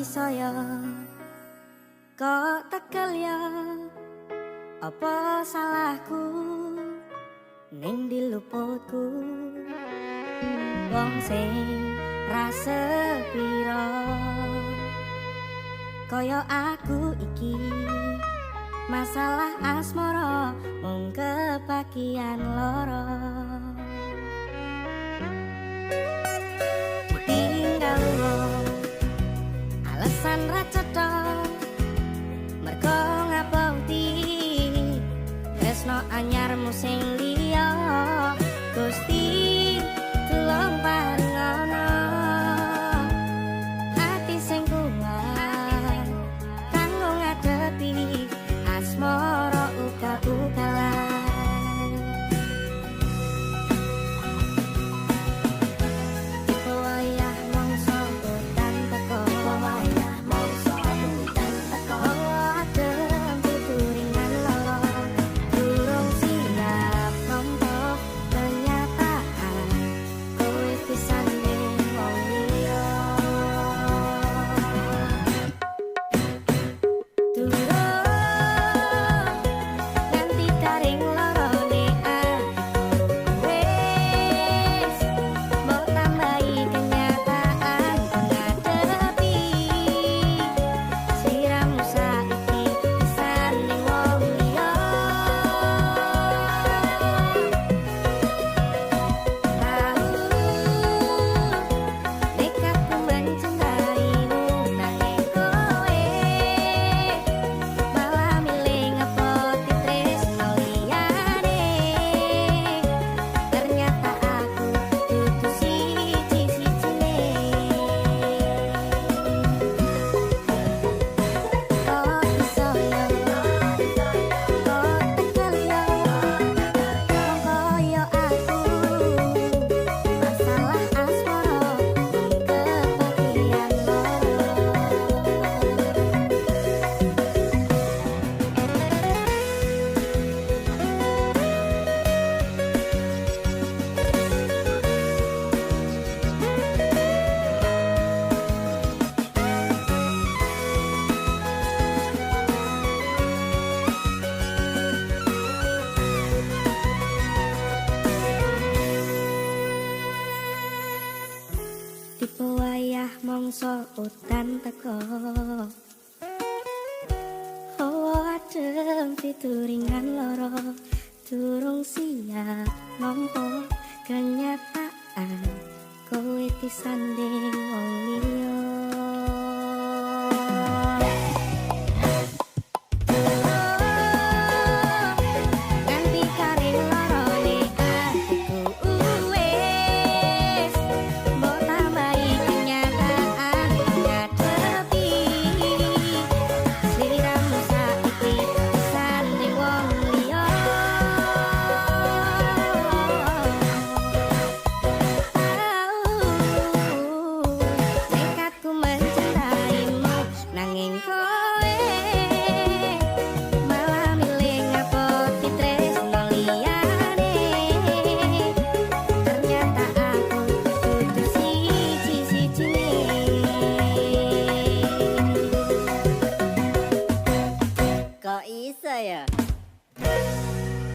iso ya kok tekel ya apa salahku ning diluputku wong sing rasa piro kaya aku iki masalah asmara mung kepakian loro tinggal alasan ra cetha mergo ngabauti tresno anyarmu sing liya Gusti tulung paringono ati sing kuat kanggo ngadepi asmara ugal-ugalan tipe wayah mangsa udan teko wayah mangsa udan teko adem tuturingan loro durung siap nampa kenyataan kowe pisan ning wong liya ganti taring lorone wis mau tambahi kenyataan ngadepi siramu saiki pisan ning wong liya nekatku mencintaimu nanging kowe malah milih ngepoti tresno liyane ternyata aku dudu siji-sijine kok iso ya kok tekel ya wong kaya aku masalah asmara mung kepakian loro tipe wayah mangsa udan teko hawa adem tituringan loro durung siap nampa kenyataan kowe pisan ning wong liya